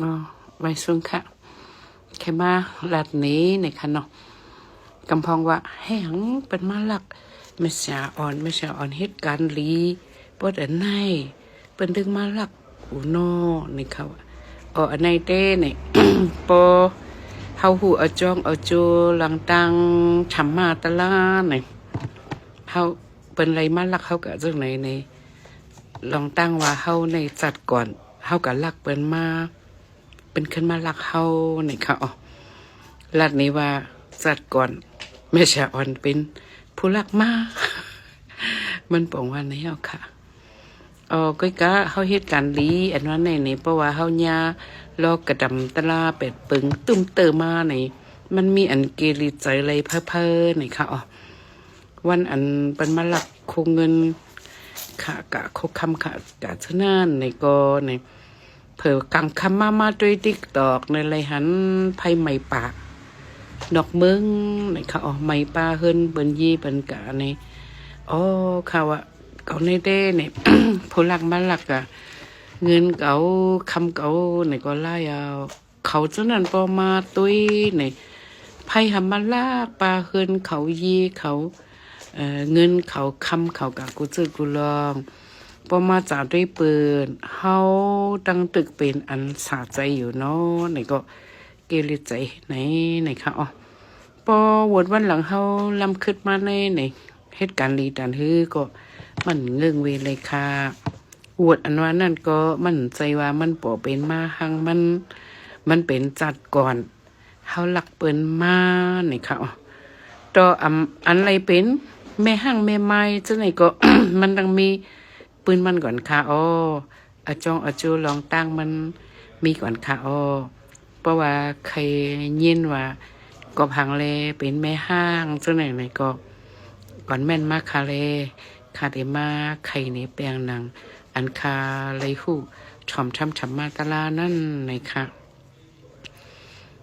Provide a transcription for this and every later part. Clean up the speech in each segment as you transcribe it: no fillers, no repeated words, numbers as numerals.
อ๋อไว้ซุงค่ะแค่มาลาดนี้ในค่ะเนาะกำพองว่าให้หังเป็นมาลักไม่เสียอ่อนไม่เสียอ่อนเหตุการณ์ลีปวดอันไหนเป็นดึงมาลักอูโนในเขาอ๋ออันไหนเต้เนี่ย ปอเฮาหูเอาจองเอาจูหลังตังฉ่ำมาตะลาเนี่ยเฮาเป็นไรมาลักเฮากับจังไหนในลองตั้งว่าเฮาในจัดก่อนเฮากับลักเปิ้นมาเป็นขึ้นมาลักเฮาในค่ะอ๋อลัดนี้ว่าจัดก่อนแม่ชาอ่อนเป็นผู้ลักมา มันปองว่าในเฮาค่ะอ๋อก็กะเฮาเฮ็ดการลีอันว่าในนี่เพราะว่าเฮาญาลอกกระดำตะลาเป็ดปึงตุ้มเตอมาในมันมีอันเกลีใจอะไรเพ้อๆนี่ค่ะอ๋อวันอันเป็นมาลักคงเงินค่ะกะคคำค่ะกะชะนานในก็ในเผื่อกังคำมาด้วยติ๊กตอกในไรหันไพ่ไหม้ปากนอกเมืองในค่ะอ๋อไหม้ปลาเฮินเปิ้นยี่เปิ้นกะในอ๋อค่ะว่าเก่าในเด้เนี่ย ผู้ลักมาลักอะเงินเก่าคำเก่าในก็ไล่เอาเขาจะนั่นพอมาตุ้ยในไพ่หามาลากปลาเฮินเขายีเขาเงินเขาคำเขากะกูจื้อกูลองพอมาจากด้วยปืนเฮาตั้งตึกเป็นอันสาใจอยู่เนาะไหนก็เกลิใจไหนค่ะอ๋อพอวดวันหลังเฮาลำขึ้นมาในเหตุการณ์ลีดันฮือก็มันเงื่องเวเลยค่ะวดอันว่านั่นก็มันใจว่ามันป่อเป็นมาหังมันเป็นจัดก่อนเฮาหลักเปิ้นมาไหนค่ะอ๋อต่ออันไรเป็นแม่ห้างแม่ไม้จังไหนก็ มันต้องมีปืนมันก่อนค่ะอ้ออาจองอาจูลองตั้งมันมีก่อนค่ะอ้อเพราะว่าใครยินว่าก็พังเลเป็นแม่ห้างจังไหนก็ก่อนแม่นมากค่ะเลคาเดมาไข่ในแปลงนางอันคาเลยหูชอมช้ำมาตะลานั่นไหนค่ะ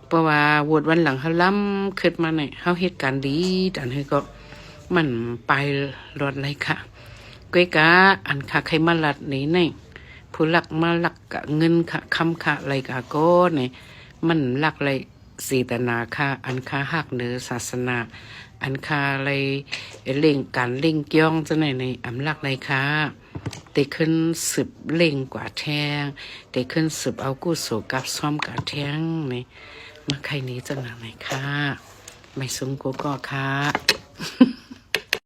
เพราะว่าวดวันหลังเขาล้ำขึ้นมาเนี่ยเขาเหตุการณ์ดีแต่อันนี้ก็มันไปรอดเลยค่ะก้อยกะอันค่ะใครมาลัดนี้เนี่ยผู้หลักมาหลักกะเงินค่ะคำค่ะอะไรกะก็เนี่ยมันหลักอะไรสีตนาค่ะอันค่ะหักเหนือศาสนาอันค่ะอะไรเล่งการเล่งเกี้ยงจะไหนในอำลักเลยค่ะเด็กขึ้นสืบเล่งกว่าแทงเด็กขึ้นสืบเอากู้สู่กับซ้อมกับแทงนี่มาใครนี้จะหนักไหนค่ะไม่สูงกูก็ค่ะ